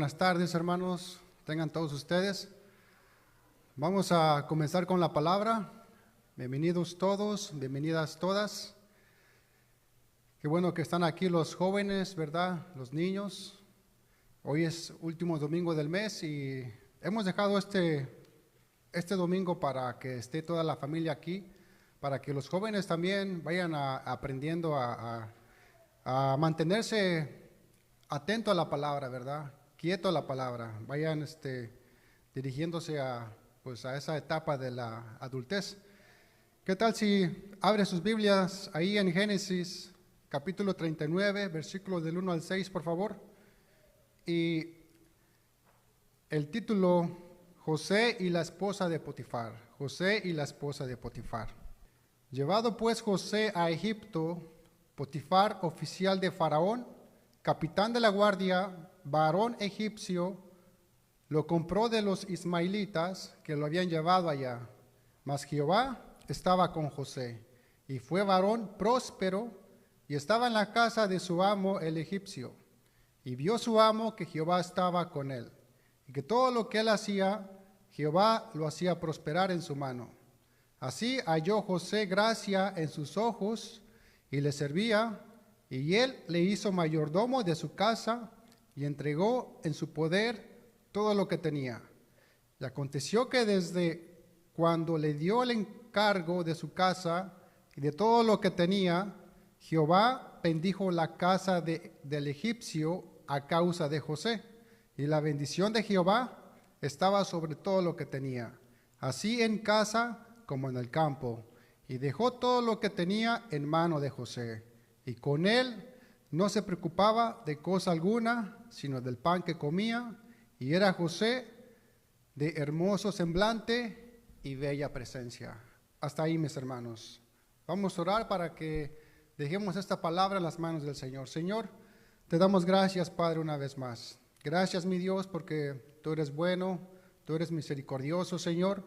buenas tardes, hermanos. Tengan todos ustedes. Vamos a comenzar con la palabra. Bienvenidos todos, bienvenidas todas. Qué bueno que están aquí los jóvenes, ¿verdad? Los niños. Hoy es último domingo del mes y hemos dejado este domingo para que esté toda la familia aquí, para que los jóvenes también vayan aprendiendo a mantenerse atento a la palabra, ¿verdad? Quieto a la palabra. Vayan dirigiéndose a esa etapa de la adultez. ¿Qué tal si abre sus Biblias ahí en Génesis, capítulo 39, versículos del 1 al 6, por favor? Y el título, José y la esposa de Potifar. José y la esposa de Potifar. Llevado pues José a Egipto, Potifar, oficial de Faraón, capitán de la guardia, varón egipcio, lo compró de los ismaelitas que lo habían llevado allá. Mas Jehová estaba con José, y fue varón próspero, y estaba en la casa de su amo el egipcio. Y vio su amo que Jehová estaba con él, y que todo lo que él hacía, Jehová lo hacía prosperar en su mano. Así halló José gracia en sus ojos, y le servía, y él le hizo mayordomo de su casa, y entregó en su poder todo lo que tenía. Y aconteció que desde cuando le dio el encargo de su casa y de todo lo que tenía, Jehová bendijo la casa del egipcio a causa de José, y la bendición de Jehová estaba sobre todo lo que tenía, así en casa como en el campo, y dejó todo lo que tenía en mano de José, y con él no se preocupaba de cosa alguna, sino del pan que comía, y era José de hermoso semblante y bella presencia. Hasta ahí, mis hermanos. Vamos a orar para que dejemos esta palabra en las manos del Señor. Señor, te damos gracias, Padre, una vez más. Gracias, mi Dios, porque tú eres bueno, tú eres misericordioso, Señor.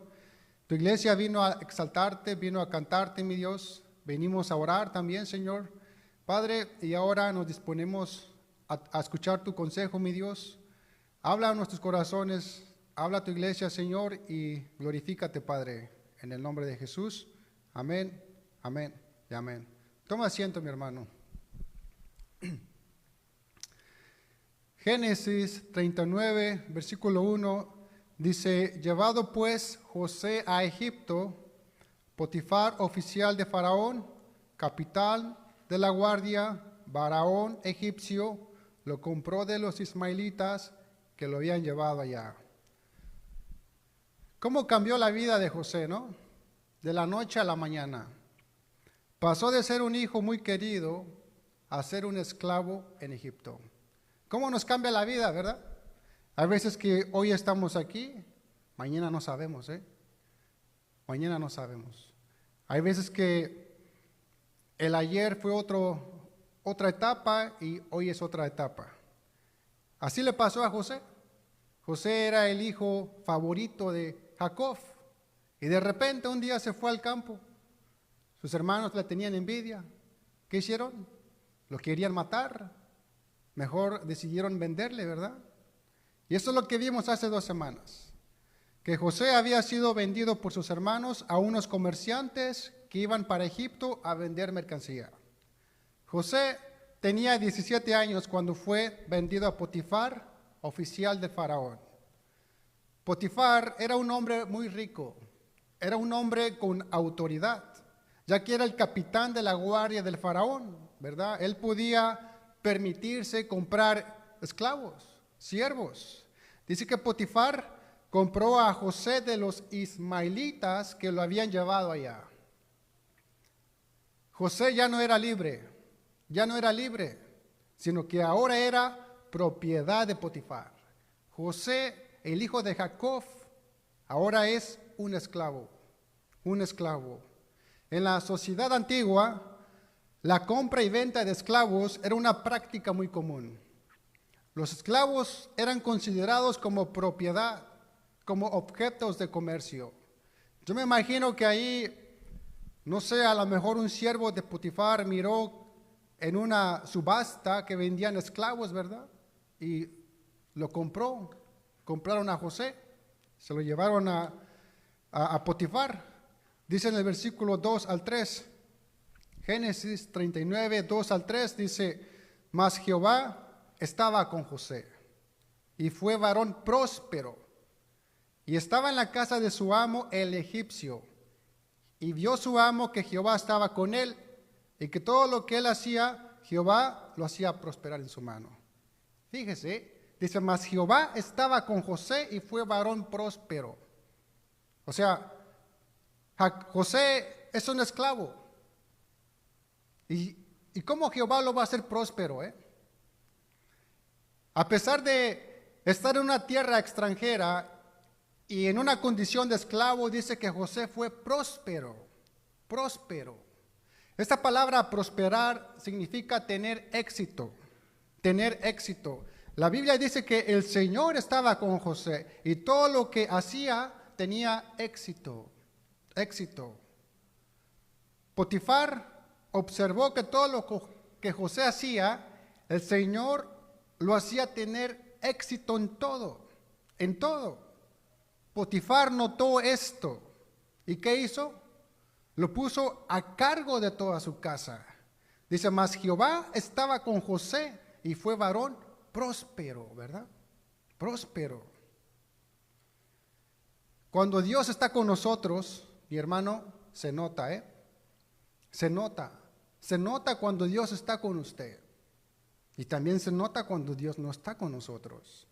Tu iglesia vino a exaltarte, vino a cantarte, mi Dios. Venimos a orar también, Señor. Padre, y ahora nos disponemos a escuchar tu consejo, mi Dios. Habla a nuestros corazones, habla a tu iglesia, Señor, y glorifícate, Padre, en el nombre de Jesús. Amén, amén y amén. Toma asiento, mi hermano. Génesis 39, versículo 1, dice: llevado pues José a Egipto, Potifar, oficial de Faraón, capitán de la guardia, varón egipcio, lo compró de los ismaelitas que lo habían llevado allá. ¿Cómo cambió la vida de José, no? De la noche a la mañana. Pasó de ser un hijo muy querido a ser un esclavo en Egipto. ¿Cómo nos cambia la vida, verdad? Hay veces que hoy estamos aquí, mañana no sabemos, Mañana no sabemos. Hay veces que el ayer fue otra etapa y hoy es otra etapa. Así le pasó a José. José era el hijo favorito de Jacob y de repente un día se fue al campo. Sus hermanos le tenían envidia. ¿Qué hicieron? Lo querían matar. Mejor decidieron venderle, ¿verdad? Y eso es lo que vimos hace 2 semanas. Que José había sido vendido por sus hermanos a unos comerciantes que iban para Egipto a vender mercancía. José tenía 17 años cuando fue vendido a Potifar, oficial de Faraón. Potifar era un hombre muy rico, era un hombre con autoridad, ya que era el capitán de la guardia del Faraón, ¿verdad? Él podía permitirse comprar esclavos, siervos. Dice que Potifar compró a José de los ismaelitas que lo habían llevado allá. José ya no era libre, sino que ahora era propiedad de Potifar. José, el hijo de Jacob, ahora es un esclavo. En la sociedad antigua, la compra y venta de esclavos era una práctica muy común. Los esclavos eran considerados como propiedad, como objetos de comercio. Yo me imagino que ahí, no sé, a lo mejor un siervo de Potifar miró en una subasta que vendían esclavos, ¿verdad? Y lo compró, compraron a José, se lo llevaron a Potifar. Dice en el versículo 2 al 3, Génesis 39, 2 al 3, dice, mas Jehová estaba con José, y fue varón próspero, y estaba en la casa de su amo el egipcio, y vio su amo que Jehová estaba con él, y que todo lo que él hacía, Jehová lo hacía prosperar en su mano. Fíjese, dice, mas Jehová estaba con José y fue varón próspero. O sea, José es un esclavo. ¿Y cómo Jehová lo va a hacer próspero? A pesar de estar en una tierra extranjera y en una condición de esclavo, dice que José fue próspero, próspero. Esta palabra prosperar significa tener éxito, tener éxito. La Biblia dice que el Señor estaba con José y todo lo que hacía tenía éxito, éxito. Potifar observó que todo lo que José hacía, el Señor lo hacía tener éxito en todo, en todo. Potifar notó esto. ¿Y qué hizo? Lo puso a cargo de toda su casa. Dice, mas Jehová estaba con José y fue varón próspero, ¿verdad? Próspero. Cuando Dios está con nosotros, mi hermano, se nota, Se nota. Se nota cuando Dios está con usted. Y también se nota cuando Dios no está con nosotros.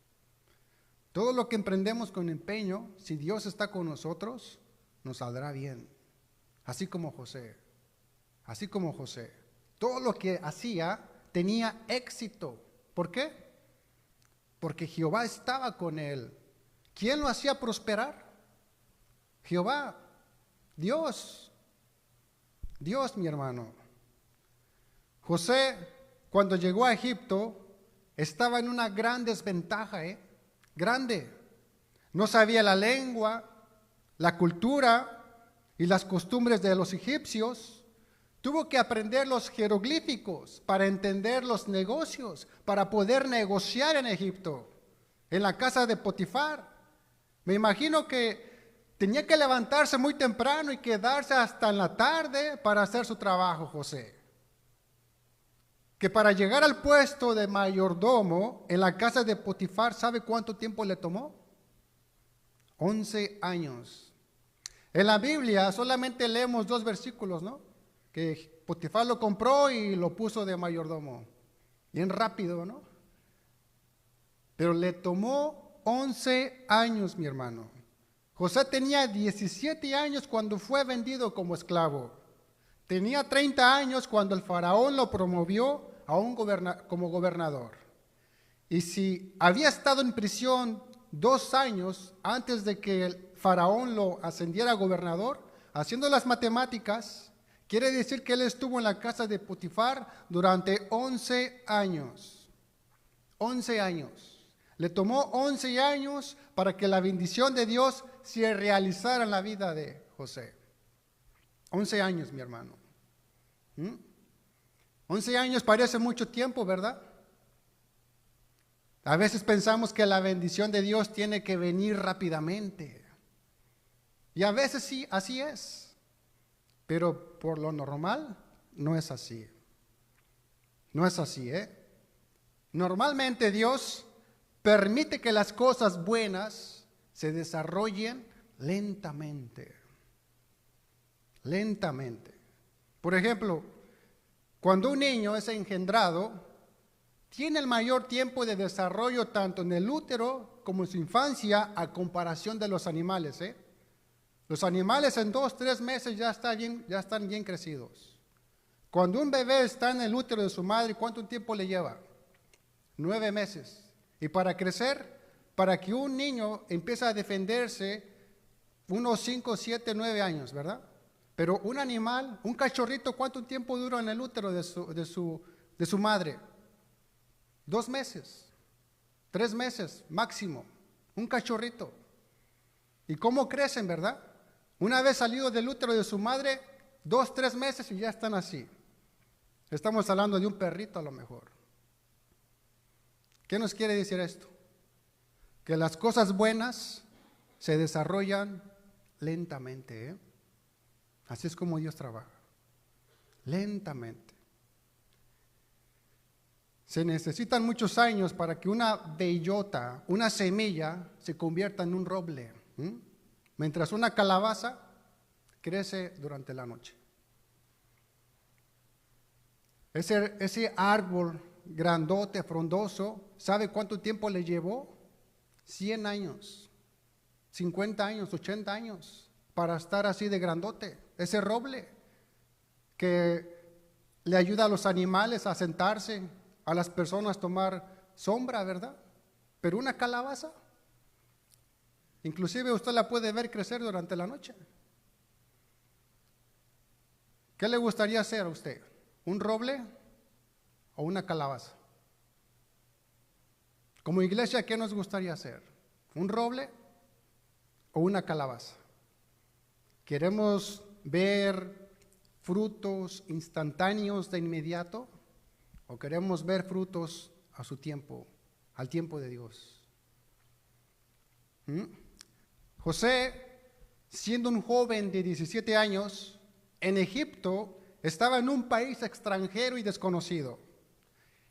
Todo lo que emprendemos con empeño, si Dios está con nosotros, nos saldrá bien. Así como José. Así como José. Todo lo que hacía tenía éxito. ¿Por qué? Porque Jehová estaba con él. ¿Quién lo hacía prosperar? Jehová. Dios. Dios, mi hermano. José, cuando llegó a Egipto, estaba en una gran desventaja, grande. No sabía la lengua, la cultura y las costumbres de los egipcios. Tuvo que aprender los jeroglíficos para entender los negocios, para poder negociar en Egipto, en la casa de Potifar. Me imagino que tenía que levantarse muy temprano y quedarse hasta en la tarde para hacer su trabajo, José. Que para llegar al puesto de mayordomo en la casa de Potifar, ¿sabe cuánto tiempo le tomó? 11 años. En la Biblia solamente leemos 2 versículos, ¿no? Que Potifar lo compró y lo puso de mayordomo. Bien rápido, ¿no? Pero le tomó 11 años, mi hermano. José tenía 17 años cuando fue vendido como esclavo. Tenía 30 años cuando el faraón lo promovió como gobernador. Y si había estado en prisión 2 años antes de que el faraón lo ascendiera a gobernador, haciendo las matemáticas, quiere decir que él estuvo en la casa de Potifar durante 11 años. 11 años. Le tomó 11 años para que la bendición de Dios se realizara en la vida de José. 11 años, mi hermano. 11 años parece mucho tiempo, ¿verdad? A veces pensamos que la bendición de Dios tiene que venir rápidamente. Y a veces sí, así es. Pero por lo normal no es así. No es así, Normalmente Dios permite que las cosas buenas se desarrollen lentamente. Lentamente. Por ejemplo, cuando un niño es engendrado, tiene el mayor tiempo de desarrollo tanto en el útero como en su infancia a comparación de los animales, Los animales en 2-3 meses ya están bien crecidos. Cuando un bebé está en el útero de su madre, ¿cuánto tiempo le lleva? 9 meses. Y para crecer, para que un niño empiece a defenderse, unos 5, 7, 9 años, ¿verdad? Pero un animal, un cachorrito, ¿cuánto tiempo dura en el útero de su madre? 2 meses, 3 meses máximo, un cachorrito. ¿Y cómo crecen, verdad? Una vez salido del útero de su madre, 2-3 meses y ya están así. Estamos hablando de un perrito a lo mejor. ¿Qué nos quiere decir esto? que las cosas buenas se desarrollan lentamente, ¿eh? Así es como Dios trabaja, lentamente. Se necesitan muchos años para que una bellota, una semilla, se convierta en un roble, mientras una calabaza crece durante la noche. Ese árbol grandote, frondoso, ¿sabe cuánto tiempo le llevó? 100 años, 50 años, 80 años para estar así de grandote. Ese roble que le ayuda a los animales a sentarse, a las personas tomar sombra, ¿verdad? Pero una calabaza, inclusive usted la puede ver crecer durante la noche. ¿Qué le gustaría hacer a usted? ¿Un roble o una calabaza? Como iglesia, ¿qué nos gustaría hacer? ¿Un roble o una calabaza? ¿Queremos ver frutos instantáneos de inmediato o queremos ver frutos a su tiempo, al tiempo de Dios? José, siendo un joven de 17 años, en Egipto, estaba en un país extranjero y desconocido.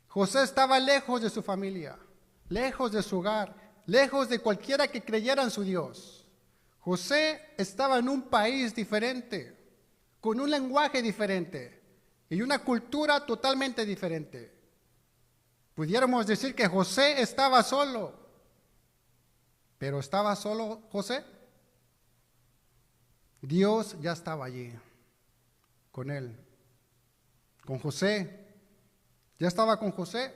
José estaba lejos de su familia, lejos de su hogar, lejos de cualquiera que creyera en su Dios. José estaba en un país diferente, con un lenguaje diferente y una cultura totalmente diferente. Pudiéramos decir que José estaba solo, pero ¿estaba solo José? Dios ya estaba allí con él, con José. Ya estaba con José.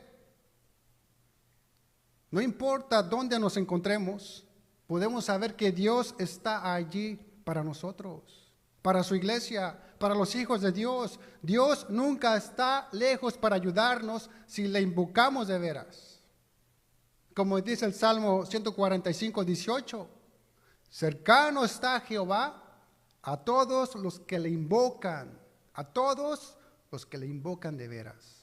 No importa dónde nos encontremos, podemos saber que Dios está allí para nosotros, para su iglesia, para los hijos de Dios. Dios nunca está lejos para ayudarnos si le invocamos de veras. Como dice el Salmo 145, 18, cercano está Jehová a todos los que le invocan, a todos los que le invocan de veras.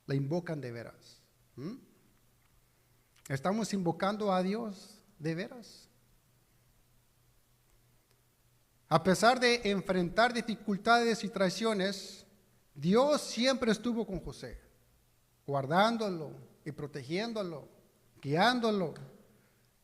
Le invocan de veras. ¿Estamos invocando a Dios de veras? A pesar de enfrentar dificultades y traiciones, Dios siempre estuvo con José, guardándolo y protegiéndolo, guiándolo.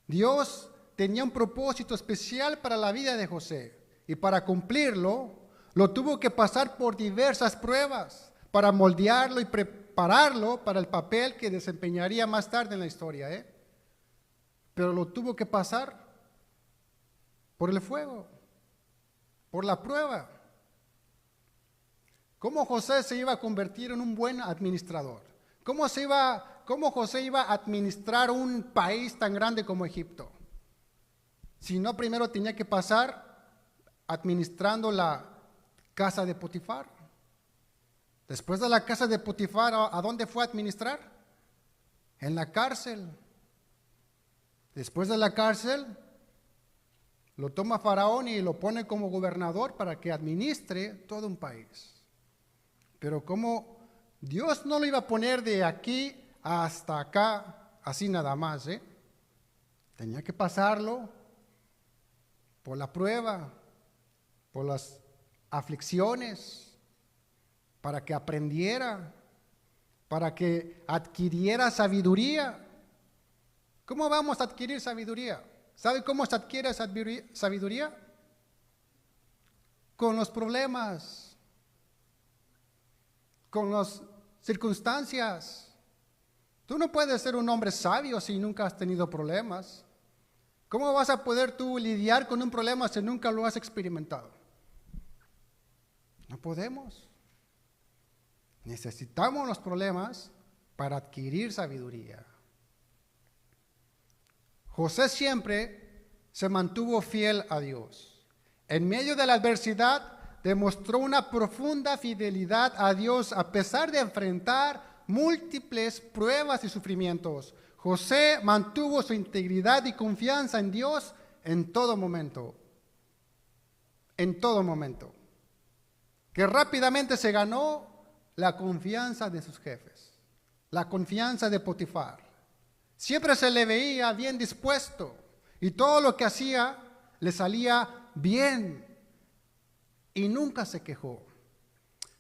Dios tenía un propósito especial para la vida de José y para cumplirlo, lo tuvo que pasar por diversas pruebas para moldearlo y prepararlo para el papel que desempeñaría más tarde en la historia, Pero lo tuvo que pasar por el fuego, por la prueba. ¿Cómo José se iba a convertir en un buen administrador? ¿Cómo José iba a administrar un país tan grande como Egipto? Si no, primero tenía que pasar administrando la casa de Potifar. Después de la casa de Potifar, ¿a dónde fue a administrar? En la cárcel. Después de la cárcel, lo toma Faraón y lo pone como gobernador para que administre todo un país. Pero como Dios no lo iba a poner de aquí hasta acá, así nada más, tenía que pasarlo por la prueba, por las aflicciones, para que aprendiera, para que adquiriera sabiduría. ¿Cómo vamos a adquirir sabiduría? ¿Sabe cómo se adquiere sabiduría? Con los problemas, con las circunstancias. Tú no puedes ser un hombre sabio si nunca has tenido problemas. ¿Cómo vas a poder tú lidiar con un problema si nunca lo has experimentado? No podemos. Necesitamos los problemas para adquirir sabiduría. José siempre se mantuvo fiel a Dios. En medio de la adversidad demostró una profunda fidelidad a Dios a pesar de enfrentar múltiples pruebas y sufrimientos. José mantuvo su integridad y confianza en Dios en todo momento. En todo momento. Que rápidamente se ganó la confianza de sus jefes, la confianza de Potifar. Siempre se le veía bien dispuesto y todo lo que hacía le salía bien y nunca se quejó.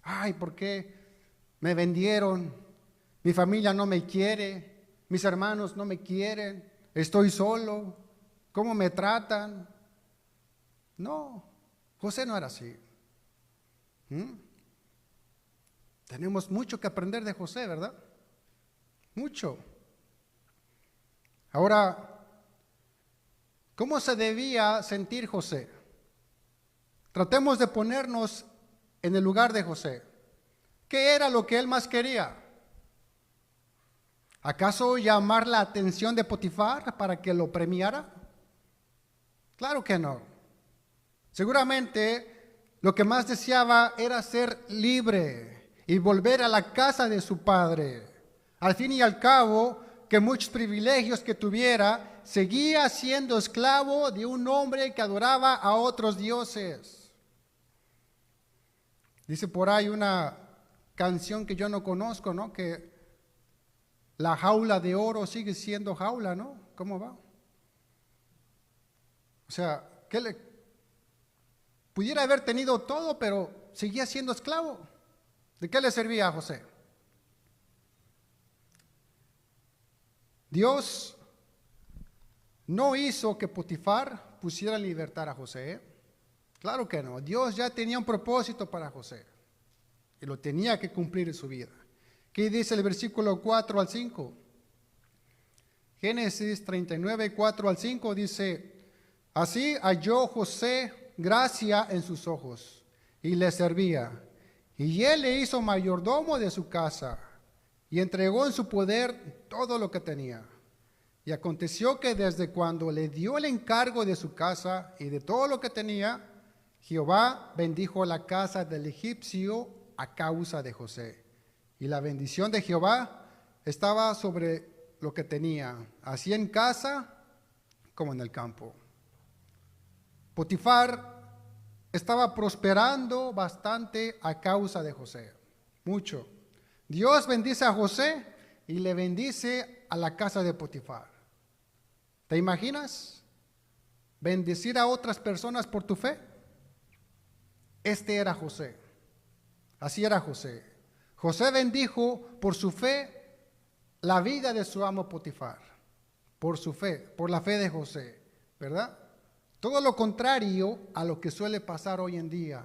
Ay, ¿por qué me vendieron? Mi familia no me quiere, mis hermanos no me quieren, estoy solo, ¿cómo me tratan? No, José no era así. Tenemos mucho que aprender de José, ¿verdad? Mucho. Ahora, ¿cómo se debía sentir José? Tratemos de ponernos en el lugar de José. ¿Qué era lo que él más quería? ¿Acaso llamar la atención de Potifar para que lo premiara? Claro que no. Seguramente lo que más deseaba era ser libre y volver a la casa de su padre. Al fin y al cabo, que muchos privilegios que tuviera, seguía siendo esclavo de un hombre que adoraba a otros dioses. Dice por ahí una canción que yo no conozco, ¿no? Que la jaula de oro sigue siendo jaula, ¿no? ¿Cómo va? O sea, pudiera haber tenido todo, pero seguía siendo esclavo. ¿De qué le servía a José? Dios no hizo que Potifar pusiera en libertad a José, ¿eh? Claro que no. Dios ya tenía un propósito para José y lo tenía que cumplir en su vida. ¿Qué dice el versículo 4 al 5? Génesis 39, 4 al 5 dice: así halló José gracia en sus ojos y le servía. Y él le hizo mayordomo de su casa y entregó en su poder todo lo que tenía. Y aconteció que desde cuando le dio el encargo de su casa y de todo lo que tenía, Jehová bendijo la casa del egipcio a causa de José. Y la bendición de Jehová estaba sobre lo que tenía, así en casa como en el campo. Potifar estaba prosperando bastante a causa de José, mucho. Dios bendice a José y le bendice a la casa de Potifar. ¿Te imaginas bendecir a otras personas por tu fe? Este era José. Así era José. José bendijo por su fe la vida de su amo Potifar. Por su fe, por la fe de José, ¿verdad? Todo lo contrario a lo que suele pasar hoy en día.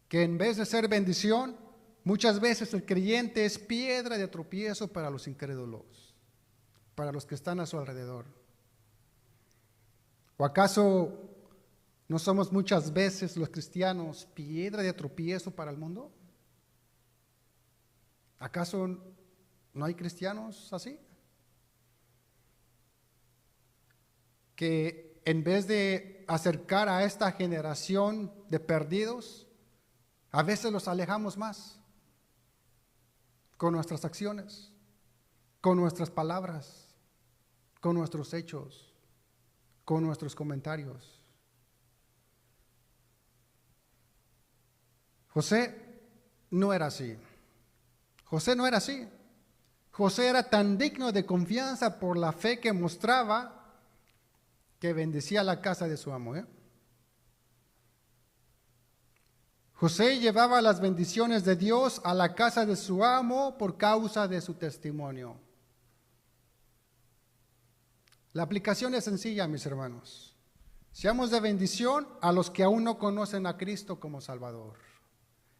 Que en vez de ser bendición, muchas veces el creyente es piedra de tropiezo para los incrédulos, para los que están a su alrededor. ¿O acaso no somos muchas veces los cristianos piedra de tropiezo para el mundo? ¿Acaso no hay cristianos así? Que en vez de acercar a esta generación de perdidos, a veces los alejamos más con nuestras acciones, con nuestras palabras, con nuestros hechos, con nuestros comentarios. José no era así. José no era así. José era tan digno de confianza por la fe que mostraba que bendecía la casa de su amo. José llevaba las bendiciones de Dios a la casa de su amo por causa de su testimonio. La aplicación es sencilla, mis hermanos. Seamos de bendición a los que aún no conocen a Cristo como Salvador.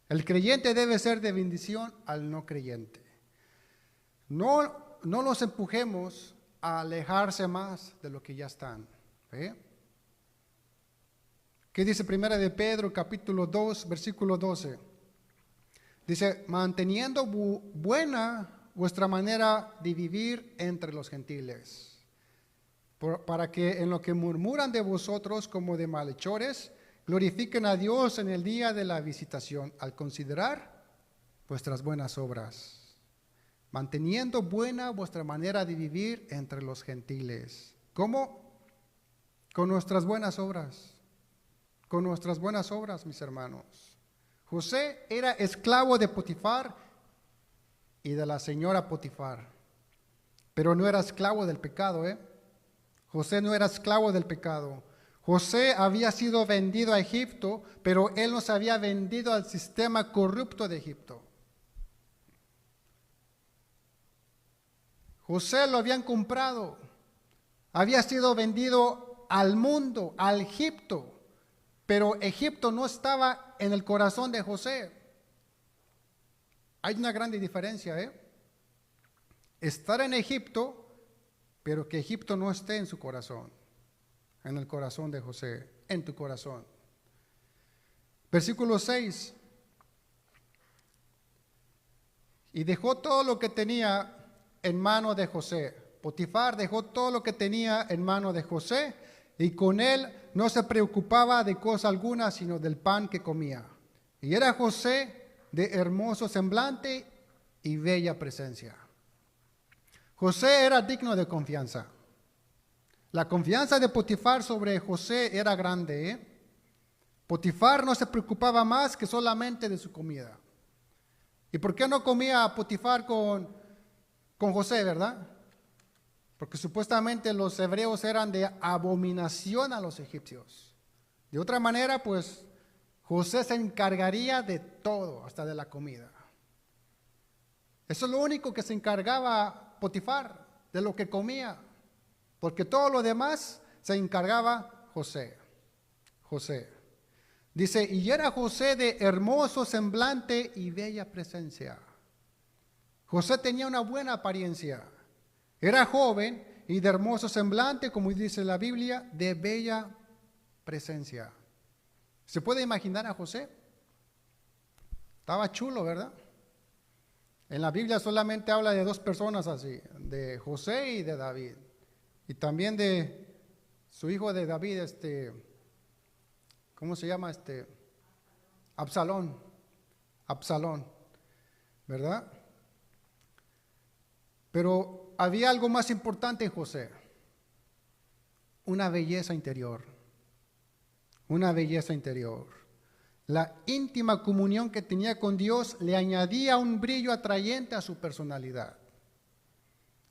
El creyente debe ser de bendición al no creyente. No los empujemos a alejarse más de lo que ya están. ¿Qué dice Primera de Pedro, capítulo 2, versículo 12? Dice: manteniendo buena vuestra manera de vivir entre los gentiles, para que en lo que murmuran de vosotros como de malhechores, glorifiquen a Dios en el día de la visitación, al considerar vuestras buenas obras. Manteniendo buena vuestra manera de vivir entre los gentiles. ¿Cómo? Con nuestras buenas obras. Con nuestras buenas obras, mis hermanos. José era esclavo de Potifar y de la señora Potifar. pero no era esclavo del pecado, ¿eh? José no era esclavo del pecado. José había sido vendido a Egipto, pero él no se había vendido al sistema corrupto de Egipto. José lo habían comprado. Había sido vendido al mundo, al Egipto, pero Egipto no estaba en el corazón de José. Hay una gran diferencia, ¿eh? Estar en Egipto, pero que Egipto no esté en su corazón, en el corazón de José, en tu corazón. Versículo 6. Y dejó todo lo que tenía en mano de José. Potifar dejó todo lo que tenía en mano de José y con él no se preocupaba de cosa alguna sino del pan que comía. Y era José de hermoso semblante y bella presencia. José era digno de confianza. La confianza de Potifar sobre José era grande, ¿eh? Potifar no se preocupaba más que solamente de su comida. ¿Y por qué no comía Potifar con José, verdad? Porque supuestamente los hebreos eran de abominación a los egipcios. De otra manera, pues José se encargaría de todo, hasta de la comida. Eso es lo único que se encargaba Potifar, de lo que comía. Porque todo lo demás se encargaba José. Dice, y era José de hermoso semblante y bella presencia. José tenía una buena apariencia. Era joven y de hermoso semblante, como dice la Biblia, de bella presencia. ¿Se puede imaginar a José? Estaba chulo, ¿verdad? En la Biblia solamente habla de dos personas así, de José y de David. Y también de su hijo de David, ¿cómo se llama? Absalón, ¿verdad? Pero había algo más importante en José, una belleza interior, La íntima comunión que tenía con Dios le añadía un brillo atrayente a su personalidad.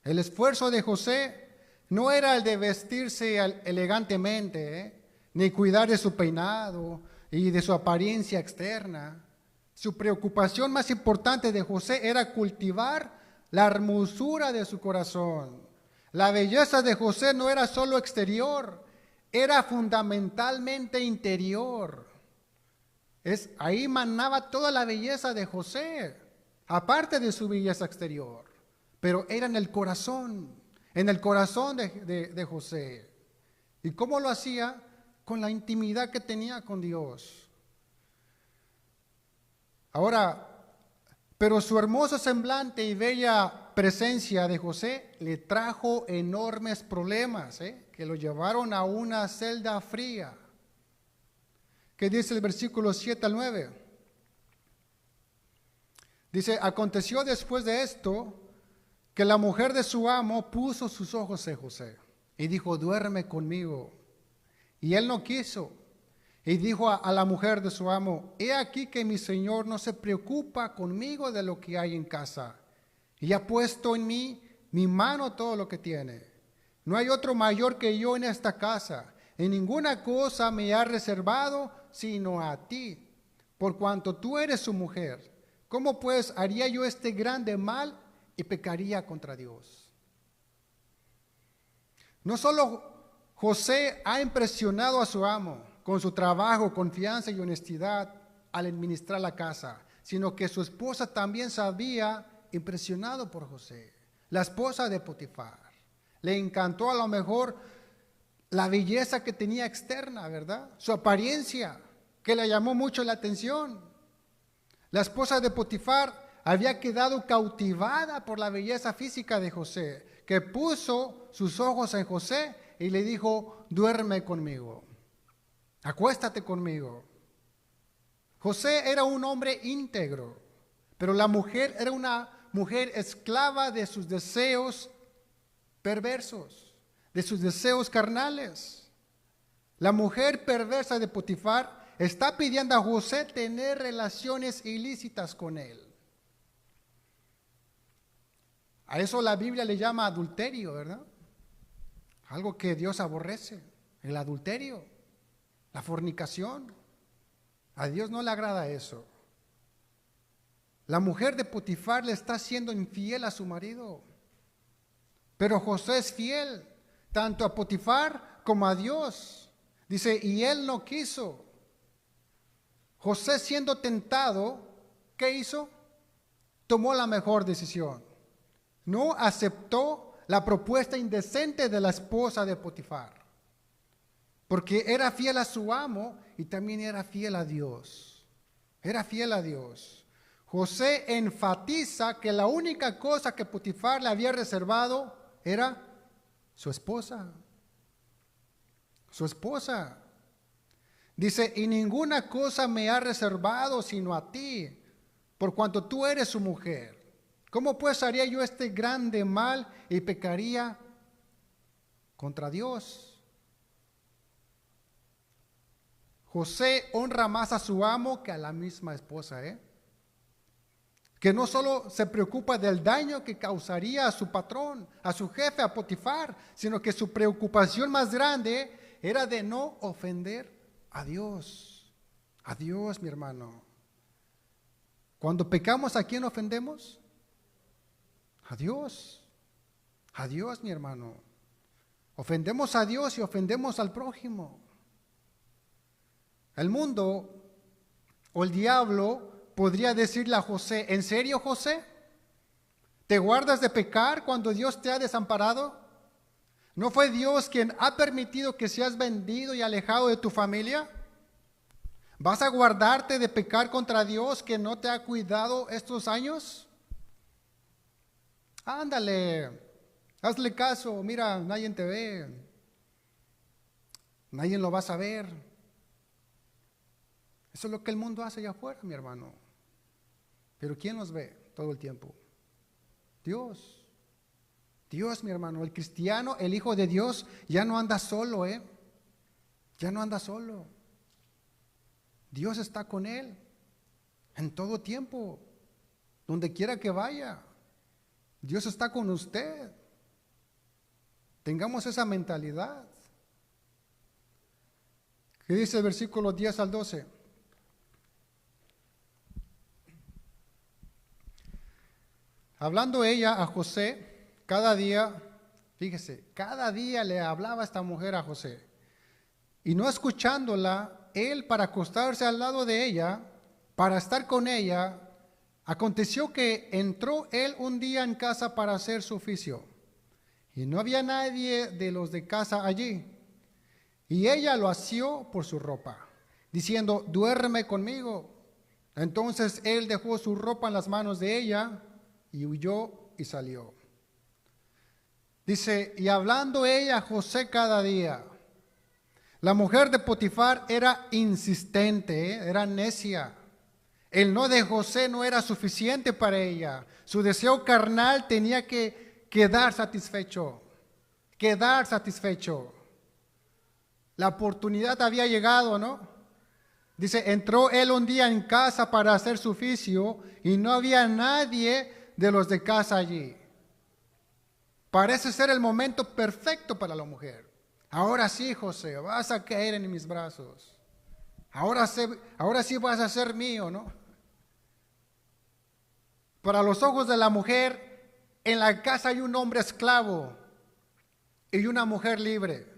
El esfuerzo de José no era el de vestirse elegantemente, ni cuidar de su peinado y de su apariencia externa. Su preocupación más importante de José era cultivar la hermosura de su corazón. La belleza de José no era solo exterior, era fundamentalmente interior. Ahí manaba toda la belleza de José, aparte de su belleza exterior, pero era en el corazón de José. ¿Y cómo lo hacía? Con la intimidad que tenía con Dios. Ahora, pero su hermoso semblante y bella presencia de José le trajo enormes problemas, que lo llevaron a una celda fría. ¿Qué dice el versículo 7 al 9? Dice, aconteció después de esto que la mujer de su amo puso sus ojos en José y dijo, duerme conmigo. Y él no quiso. Y dijo a la mujer de su amo, he aquí que mi señor no se preocupa conmigo de lo que hay en casa, y ha puesto en mí mi mano todo lo que tiene. No hay otro mayor que yo en esta casa, en ninguna cosa me ha reservado sino a ti, por cuanto tú eres su mujer. ¿Cómo pues haría yo este grande mal y pecaría contra Dios? No solo José ha impresionado a su amo con su trabajo, confianza y honestidad al administrar la casa, sino que su esposa también se había impresionado por José, la esposa de Potifar. Le encantó a lo mejor la belleza que tenía externa, ¿verdad? Su apariencia, que le llamó mucho la atención. La esposa de Potifar había quedado cautivada por la belleza física de José, que puso sus ojos en José y le dijo, duerme conmigo. Acuéstate conmigo. José era un hombre íntegro, pero la mujer era una mujer esclava de sus deseos perversos, de sus deseos carnales. La mujer perversa de Potifar está pidiendo a José tener relaciones ilícitas con él. A eso la Biblia le llama adulterio, ¿verdad? Algo que Dios aborrece, el adulterio, la fornicación. A Dios no le agrada eso. La mujer de Potifar le está siendo infiel a su marido. Pero José es fiel tanto a Potifar como a Dios. Dice, y él no quiso. José, siendo tentado, ¿qué hizo? Tomó la mejor decisión. No aceptó la propuesta indecente de la esposa de Potifar, porque era fiel a su amo y también era fiel a Dios. Era fiel a Dios. José enfatiza que la única cosa que Potifar le había reservado era su esposa. Su esposa. Dice, y ninguna cosa me ha reservado sino a ti, por cuanto tú eres su mujer. ¿Cómo pues haría yo este grande mal y pecaría contra Dios? José honra más a su amo que a la misma esposa, que no solo se preocupa del daño que causaría a su patrón, a su jefe, a Potifar, sino que su preocupación más grande era de no ofender a Dios. A Dios, mi hermano. Cuando pecamos, ¿a quién ofendemos? A Dios. A Dios, mi hermano. Ofendemos a Dios y ofendemos al prójimo. El mundo o el diablo podría decirle a José, ¿en serio, José? ¿Te guardas de pecar cuando Dios te ha desamparado? ¿No fue Dios quien ha permitido que seas vendido y alejado de tu familia? ¿Vas a guardarte de pecar contra Dios que no te ha cuidado estos años? Ándale, hazle caso, mira, nadie te ve, nadie lo va a saber. Eso es lo que el mundo hace allá afuera, mi hermano. Pero ¿quién nos ve todo el tiempo? Dios. Dios, mi hermano. El cristiano, el hijo de Dios, ya no anda solo, ya no anda solo. Dios está con él en todo tiempo, donde quiera que vaya. Dios está con usted. Tengamos esa mentalidad. ¿Qué dice el versículo 10 al 12? Hablando ella a José, cada día, fíjese, cada día le hablaba esta mujer a José. Y no escuchándola, él para acostarse al lado de ella, para estar con ella, aconteció que entró él un día en casa para hacer su oficio. Y no había nadie de los de casa allí. Y ella lo asió por su ropa, diciendo, duerme conmigo. Entonces él dejó su ropa en las manos de ella, y huyó y salió. Dice, y hablando ella a José cada día. La mujer de Potifar era insistente, era necia. El no de José no era suficiente para ella. Su deseo carnal tenía que quedar satisfecho. Quedar satisfecho. La oportunidad había llegado, ¿no? Dice, entró él un día en casa para hacer su oficio y no había nadie de los de casa allí. Parece ser el momento perfecto para la mujer. Ahora sí, José, vas a caer en mis brazos. Ahora sí vas a ser mío, ¿no? Para los ojos de la mujer, en la casa hay un hombre esclavo y una mujer libre.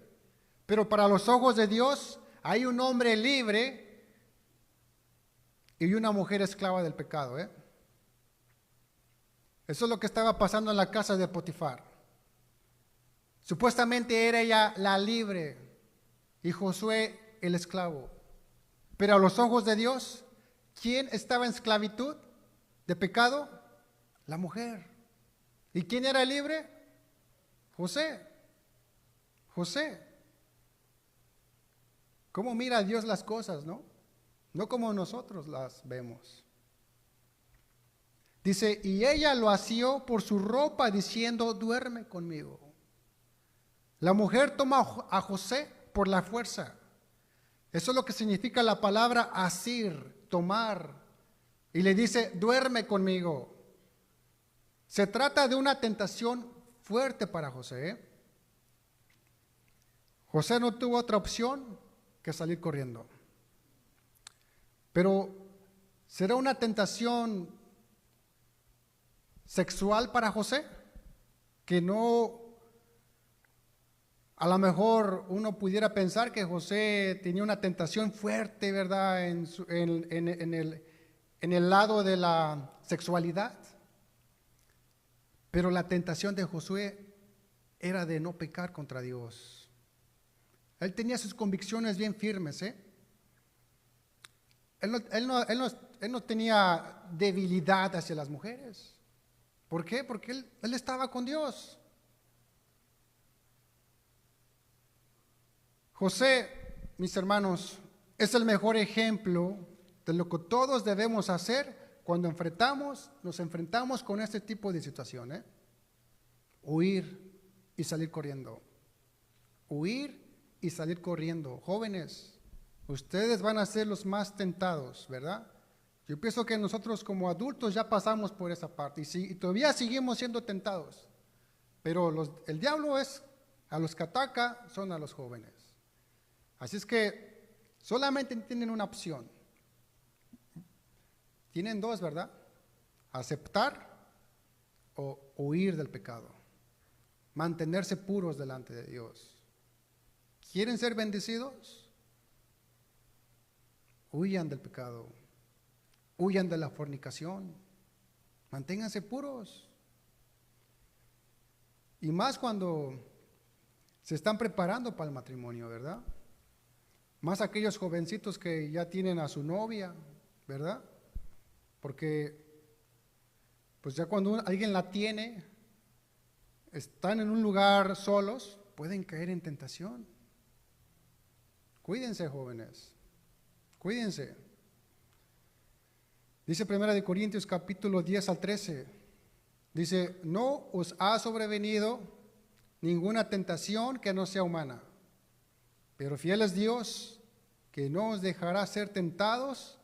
Pero para los ojos de Dios, hay un hombre libre y una mujer esclava del pecado, Eso es lo que estaba pasando en la casa de Potifar. Supuestamente era ella la libre y Josué el esclavo. Pero a los ojos de Dios, ¿quién estaba en esclavitud de pecado? La mujer. ¿Y quién era libre? José. José. ¿Cómo mira Dios las cosas, no? No como nosotros las vemos. Dice, y ella lo asió por su ropa diciendo, duerme conmigo. La mujer toma a José por la fuerza. Eso es lo que significa la palabra asir, tomar. Y le dice, duerme conmigo. Se trata de una tentación fuerte para José, ¿eh? José no tuvo otra opción que salir corriendo. Pero ¿será una tentación sexual para José? Que no, a lo mejor uno pudiera pensar que José tenía una tentación fuerte, ¿verdad? En el lado de la sexualidad. Pero la tentación de Josué era de no pecar contra Dios. Él tenía sus convicciones bien firmes, ¿eh? Él no tenía debilidad hacia las mujeres. ¿Por qué? Porque él estaba con Dios. José, mis hermanos, es el mejor ejemplo de lo que todos debemos hacer cuando nos enfrentamos con este tipo de situación, ¿eh? Huir y salir corriendo. Huir y salir corriendo. Jóvenes, ustedes van a ser los más tentados, ¿verdad? Yo pienso que nosotros como adultos ya pasamos por esa parte y todavía seguimos siendo tentados. Pero el diablo a los que ataca son a los jóvenes. Así es que solamente tienen una opción. Tienen dos, ¿verdad? Aceptar o huir del pecado. Mantenerse puros delante de Dios. ¿Quieren ser bendecidos? Huyan del pecado. Huyan de la fornicación. Manténganse puros. Y más cuando se están preparando para el matrimonio, ¿verdad? Más aquellos jovencitos que ya tienen a su novia, ¿verdad? Porque pues ya cuando alguien la tiene, están en un lugar solos, pueden caer en tentación. Cuídense, jóvenes, cuídense. Dice 1 Corintios capítulo 10 al 13, dice, no os ha sobrevenido ninguna tentación que no sea humana, pero fiel es Dios, que no os dejará ser tentados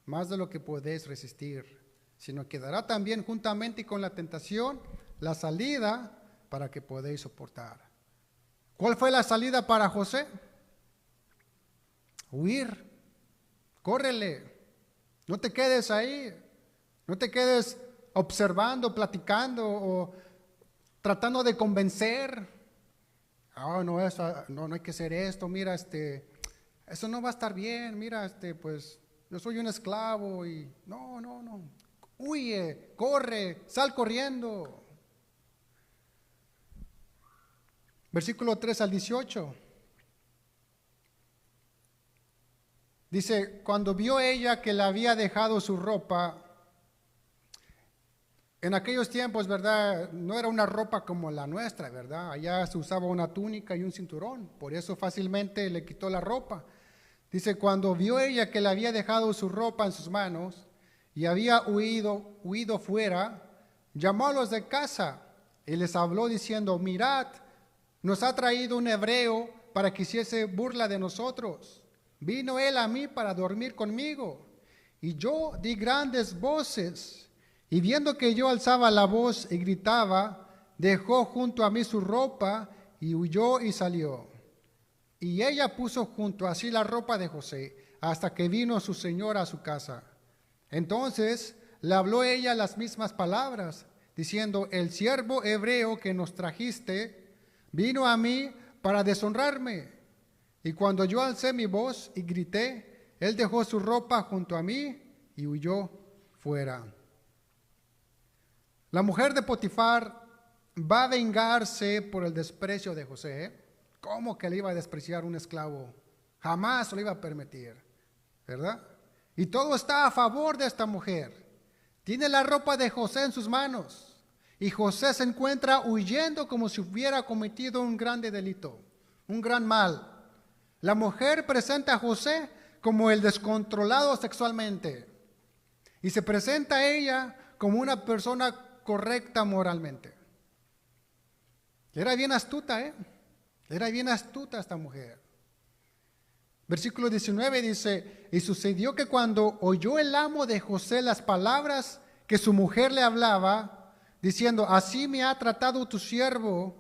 más de lo que podéis resistir, sino que dará también juntamente con la tentación la salida para que podéis soportar. ¿Cuál fue la salida para José? Huir, córrele, no te quedes ahí, no te quedes observando, platicando o tratando de convencer. No hay que hacer esto, mira, eso no va a estar bien, mira, pues yo soy un esclavo y no, huye, corre, sal corriendo. Versículo 3 al 18. Dice, cuando vio ella que le había dejado su ropa, en aquellos tiempos, ¿verdad? No era una ropa como la nuestra, ¿verdad? Allá se usaba una túnica y un cinturón, por eso fácilmente le quitó la ropa. Dice, cuando vio ella que le había dejado su ropa en sus manos y había huido fuera, llamó a los de casa y les habló diciendo, mirad, nos ha traído un hebreo para que hiciese burla de nosotros. Vino él a mí para dormir conmigo, y yo di grandes voces, y viendo que yo alzaba la voz y gritaba, dejó junto a mí su ropa, y huyó y salió. Y ella puso junto a sí la ropa de José, hasta que vino su señora a su casa. Entonces le habló ella las mismas palabras, diciendo, el siervo hebreo que nos trajiste, vino a mí para deshonrarme. Y cuando yo alcé mi voz y grité, él dejó su ropa junto a mí y huyó fuera. La mujer de Potifar va a vengarse por el desprecio de José, ¿eh? ¿Cómo que le iba a despreciar un esclavo? Jamás lo iba a permitir, ¿verdad? Y todo está a favor de esta mujer. Tiene la ropa de José en sus manos. Y José se encuentra huyendo como si hubiera cometido un grande delito, un gran mal. La mujer presenta a José como el descontrolado sexualmente y se presenta a ella como una persona correcta moralmente. Era bien astuta, Era bien astuta esta mujer. Versículo 19 dice, y sucedió que cuando oyó el amo de José las palabras que su mujer le hablaba, diciendo, así me ha tratado tu siervo.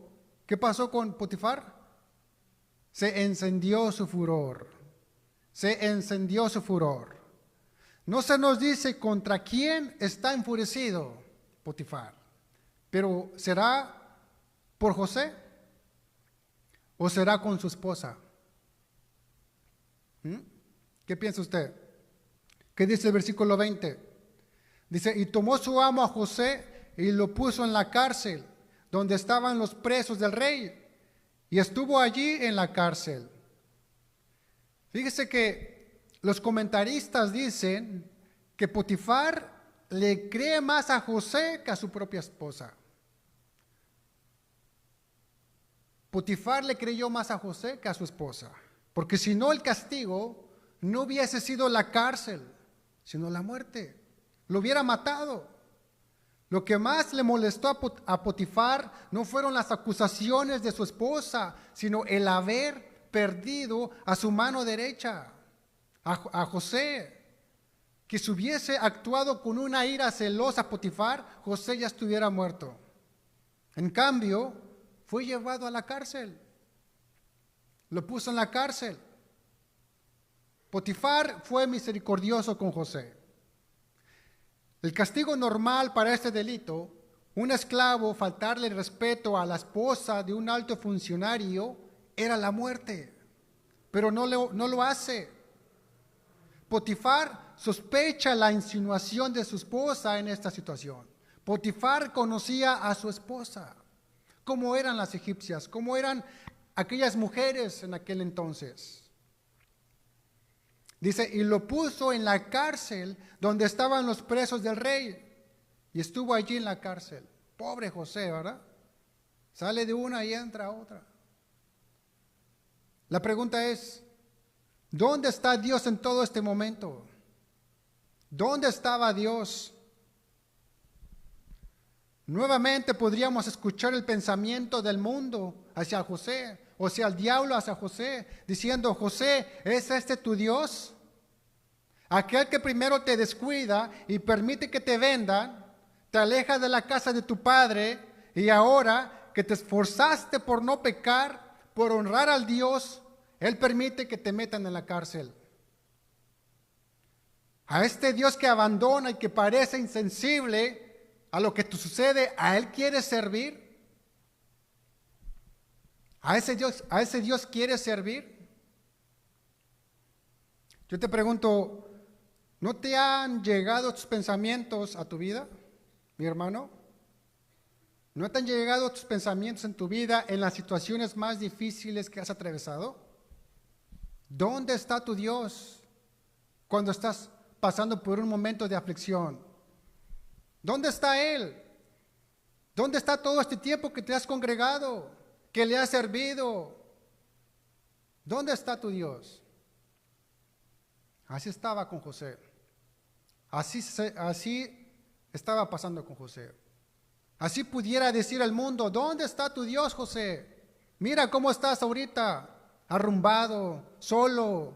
¿Qué pasó con Potifar? Se encendió su furor. Se encendió su furor. No se nos dice contra quién está enfurecido Potifar, pero ¿será por José o será con su esposa? ¿Qué piensa usted? ¿Qué dice el versículo 20? Dice, y tomó su amo a José y lo puso en la cárcel, donde estaban los presos del rey, y estuvo allí en la cárcel. Fíjese que los comentaristas dicen que Potifar le cree más a José que a su propia esposa. Potifar le creyó más a José que a su esposa, porque si no el castigo no hubiese sido la cárcel, sino la muerte. Lo hubiera matado. Lo que más le molestó a Potifar no fueron las acusaciones de su esposa, sino el haber perdido a su mano derecha, a José. Que si hubiese actuado con una ira celosa Potifar, José ya estuviera muerto. En cambio, fue llevado a la cárcel. Lo puso en la cárcel. Potifar fue misericordioso con José. El castigo normal para este delito, un esclavo faltarle respeto a la esposa de un alto funcionario, era la muerte, pero no lo hace. Potifar sospecha la insinuación de su esposa en esta situación. Potifar conocía a su esposa, cómo eran las egipcias, cómo eran aquellas mujeres en aquel entonces. Dice, y lo puso en la cárcel donde estaban los presos del rey. Y estuvo allí en la cárcel. Pobre José, ¿verdad? Sale de una y entra a otra. La pregunta es, ¿dónde está Dios en todo este momento? ¿Dónde estaba Dios? Nuevamente podríamos escuchar el pensamiento del mundo hacia José, o sea, el diablo hacia José, diciendo, José, ¿es este tu Dios? Aquel que primero te descuida y permite que te vendan, te aleja de la casa de tu padre, y ahora que te esforzaste por no pecar, por honrar al Dios, Él permite que te metan en la cárcel. A este Dios que abandona y que parece insensible a lo que te sucede, ¿a Él quieres servir? ¿A ese Dios quieres servir? Yo te pregunto, ¿no te han llegado tus pensamientos a tu vida, mi hermano? ¿No te han llegado tus pensamientos en tu vida en las situaciones más difíciles que has atravesado? ¿Dónde está tu Dios cuando estás pasando por un momento de aflicción? ¿Dónde está Él? ¿Dónde está todo este tiempo que te has congregado, que le has servido? ¿Dónde está tu Dios? Así estaba con José. Así estaba pasando con José. Así pudiera decir al mundo, ¿dónde está tu Dios, José? Mira cómo estás ahorita, arrumbado, solo.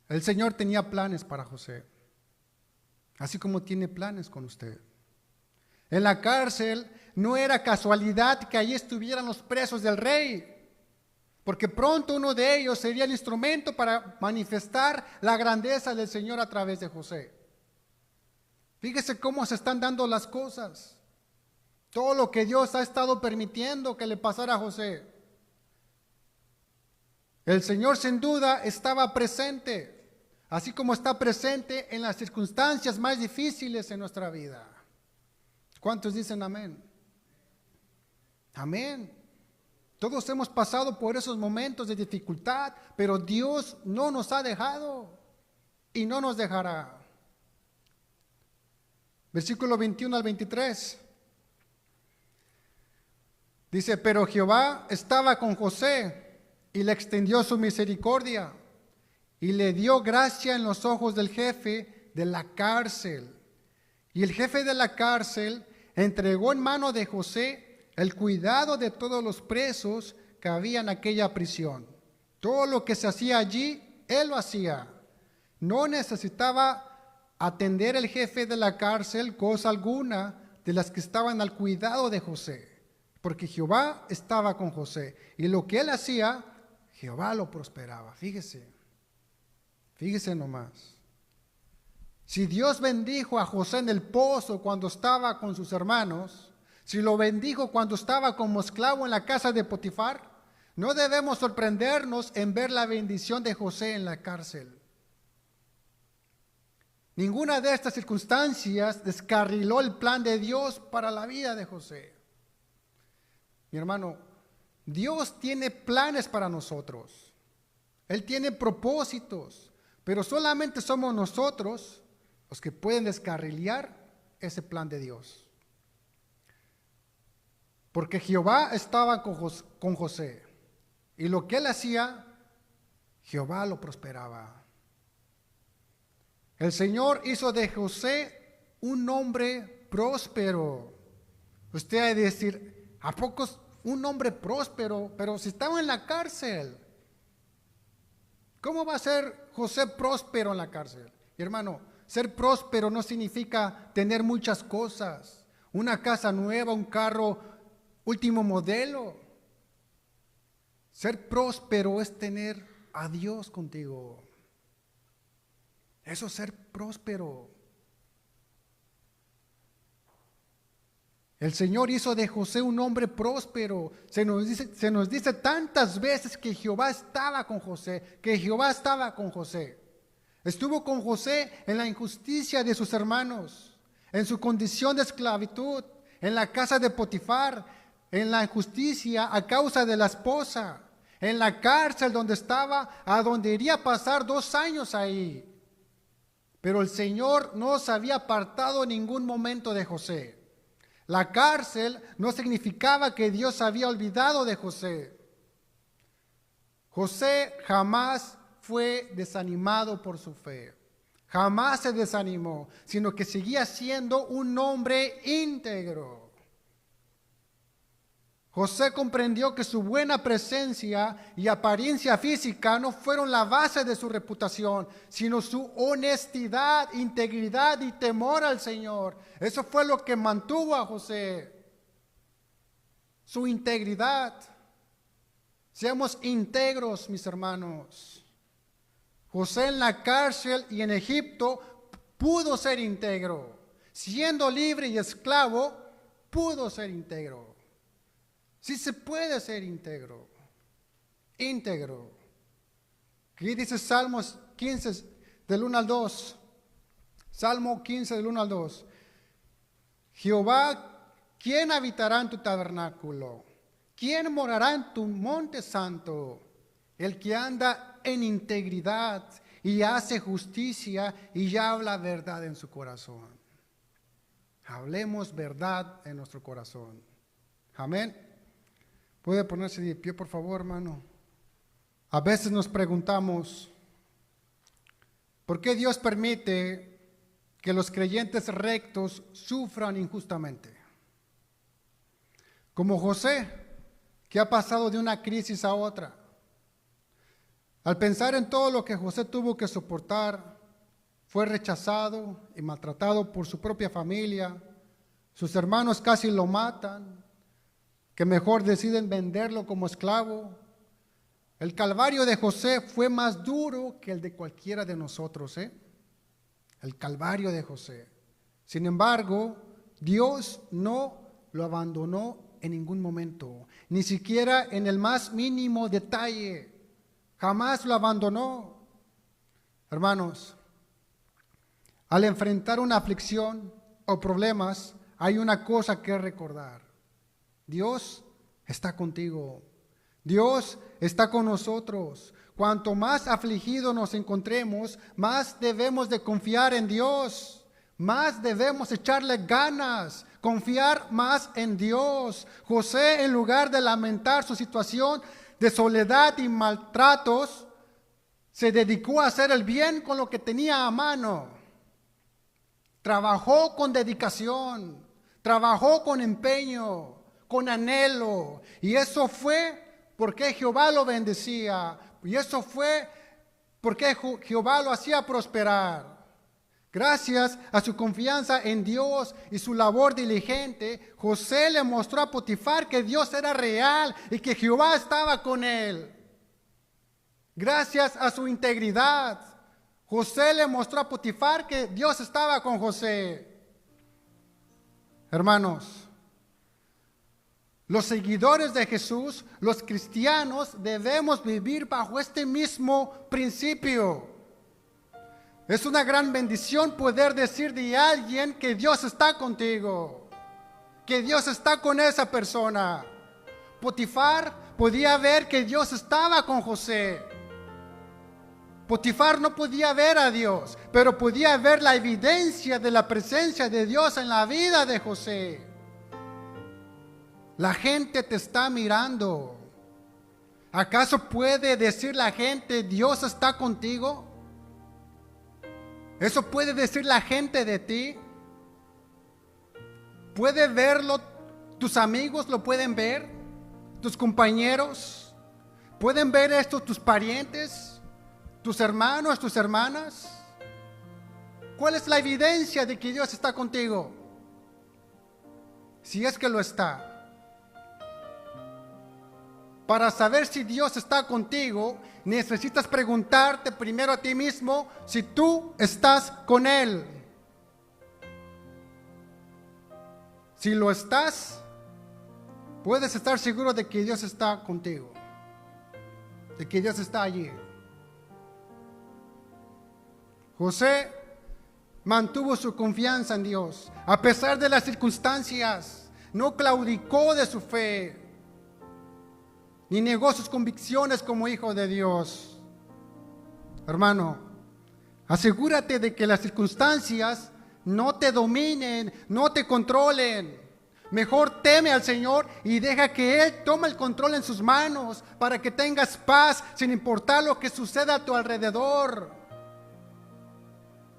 El Señor tenía planes para José, así como tiene planes con usted. En la cárcel no era casualidad que allí estuvieran los presos del rey, porque pronto uno de ellos sería el instrumento para manifestar la grandeza del Señor a través de José. Fíjese cómo se están dando las cosas. Todo lo que Dios ha estado permitiendo que le pasara a José. El Señor sin duda estaba presente, así como está presente en las circunstancias más difíciles en nuestra vida. ¿Cuántos dicen amén? Amén. Todos hemos pasado por esos momentos de dificultad, pero Dios no nos ha dejado y no nos dejará. Versículo 21 al 23. Dice, pero Jehová estaba con José y le extendió su misericordia y le dio gracia en los ojos del jefe de la cárcel. Y el jefe de la cárcel entregó en mano de José el cuidado de todos los presos que había en aquella prisión. Todo lo que se hacía allí, él lo hacía. No necesitaba atender el jefe de la cárcel cosa alguna de las que estaban al cuidado de José, porque Jehová estaba con José, y lo que él hacía, Jehová lo prosperaba. Fíjese nomás. Si Dios bendijo a José en el pozo cuando estaba con sus hermanos, si lo bendijo cuando estaba como esclavo en la casa de Potifar, no debemos sorprendernos en ver la bendición de José en la cárcel. Ninguna de estas circunstancias descarriló el plan de Dios para la vida de José. Mi hermano, Dios tiene planes para nosotros. Él tiene propósitos, pero solamente somos nosotros los que pueden descarrilar ese plan de Dios. Porque Jehová estaba con José, y lo que él hacía, Jehová lo prosperaba. El Señor hizo de José un hombre próspero. Usted ha de decir, ¿a poco es un hombre próspero? Pero si estaba en la cárcel, ¿cómo va a ser José próspero en la cárcel? Y hermano, ser próspero no significa tener muchas cosas, una casa nueva, un carro último modelo. Ser próspero es tener a Dios contigo. Eso es ser próspero. El Señor hizo de José un hombre próspero. Se nos dice tantas veces que Jehová estaba con José, que Jehová estaba con José. Estuvo con José en la injusticia de sus hermanos, en su condición de esclavitud, en la casa de Potifar, en la injusticia a causa de la esposa, en la cárcel donde estaba, a donde iría a pasar 2 años ahí. Pero el Señor no se había apartado en ningún momento de José. La cárcel no significaba que Dios se había olvidado de José. José jamás fue desanimado por su fe. Jamás se desanimó, sino que seguía siendo un hombre íntegro. José comprendió que su buena presencia y apariencia física no fueron la base de su reputación, sino su honestidad, integridad y temor al Señor. Eso fue lo que mantuvo a José. Su integridad. Seamos íntegros, mis hermanos. José en la cárcel y en Egipto pudo ser íntegro. Siendo libre y esclavo, pudo ser íntegro. Sí se puede ser íntegro. ¿Qué dice Salmos 15 del 1 al 2? Salmo 15 del 1 al 2. Jehová, ¿quién habitará en tu tabernáculo? ¿Quién morará en tu monte santo? El que anda en integridad y hace justicia y habla verdad en su corazón. Hablemos verdad en nuestro corazón. Amén. ¿Puede ponerse de pie, por favor, hermano? A veces nos preguntamos, ¿por qué Dios permite que los creyentes rectos sufran injustamente? Como José, que ha pasado de una crisis a otra. Al pensar en todo lo que José tuvo que soportar, fue rechazado y maltratado por su propia familia. Sus hermanos casi lo matan, que mejor deciden venderlo como esclavo. El calvario de José fue más duro que el de cualquiera de nosotros, El calvario de José. Sin embargo, Dios no lo abandonó en ningún momento, ni siquiera en el más mínimo detalle. Jamás lo abandonó. Hermanos, al enfrentar una aflicción o problemas, hay una cosa que recordar. Dios está contigo. Dios está con nosotros. Cuanto más afligidos nos encontremos, más debemos de confiar en Dios. Más debemos echarle ganas, confiar más en Dios. José, en lugar de lamentar su situación de soledad y maltratos, se dedicó a hacer el bien con lo que tenía a mano. Trabajó con dedicación, trabajó con empeño, con anhelo, y eso fue porque Jehová lo bendecía, y eso fue porque Jehová lo hacía prosperar. Gracias a su confianza en Dios y su labor diligente, José le mostró a Potifar que Dios era real y que Jehová estaba con él. Gracias a su integridad, José le mostró a Potifar que Dios estaba con José. Hermanos, los seguidores de Jesús, los cristianos, debemos vivir bajo este mismo principio. Es una gran bendición poder decir de alguien que Dios está contigo, que Dios está con esa persona. Potifar podía ver que Dios estaba con José. Potifar no podía ver a Dios, pero podía ver la evidencia de la presencia de Dios en la vida de José. La gente te está mirando. ¿Acaso puede decir la gente, Dios está contigo? ¿Eso puede decir la gente de ti? ¿Puede verlo? ¿Tus amigos lo pueden ver? ¿Tus compañeros? ¿Pueden ver esto tus parientes? ¿Tus hermanos, tus hermanas? ¿Cuál es la evidencia de que Dios está contigo? Si es que lo está. Para saber si Dios está contigo, necesitas preguntarte primero a ti mismo si tú estás con Él. Si lo estás, puedes estar seguro de que Dios está contigo, de que Dios está allí. José mantuvo su confianza en Dios, a pesar de las circunstancias, no claudicó de su fe, ni negó sus convicciones como hijo de Dios. Hermano, asegúrate de que las circunstancias no te dominen, no te controlen. Mejor teme al Señor y deja que Él tome el control en sus manos para que tengas paz sin importar lo que suceda a tu alrededor.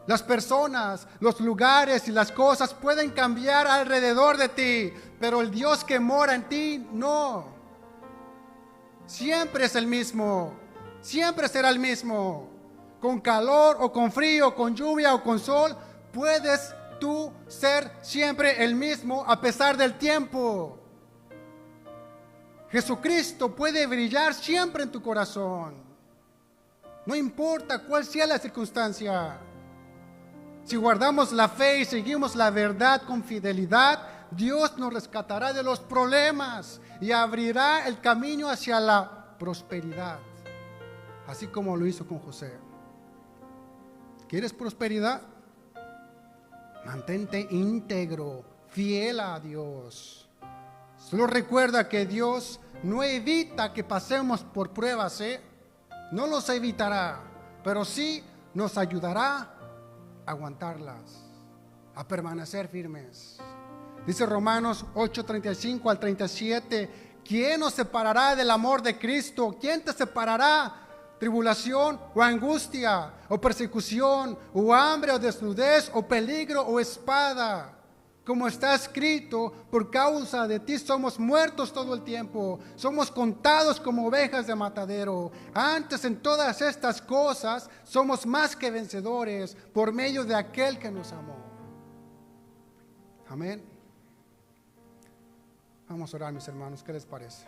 Las personas, los lugares y las cosas pueden cambiar alrededor de ti, pero el Dios que mora en ti no. Siempre es el mismo, siempre será el mismo. Con calor o con frío, con lluvia o con sol, puedes tú ser siempre el mismo a pesar del tiempo. Jesucristo puede brillar siempre en tu corazón. No importa cuál sea la circunstancia. Si guardamos la fe y seguimos la verdad con fidelidad, Dios nos rescatará de los problemas y abrirá el camino hacia la prosperidad, así como lo hizo con José. ¿Quieres prosperidad? Mantente íntegro, fiel a Dios. Solo recuerda que Dios no evita que pasemos por pruebas, no los evitará, pero sí nos ayudará a aguantarlas, a permanecer firmes. Dice Romanos 8:35 al 37, ¿quién nos separará del amor de Cristo? ¿Quién te separará? ¿Tribulación o angustia o persecución o hambre o desnudez o peligro o espada? Como está escrito, por causa de ti somos muertos todo el tiempo, somos contados como ovejas de matadero. Antes en todas estas cosas somos más que vencedores por medio de aquel que nos amó. Amén. Vamos a orar, mis hermanos, ¿qué les parece?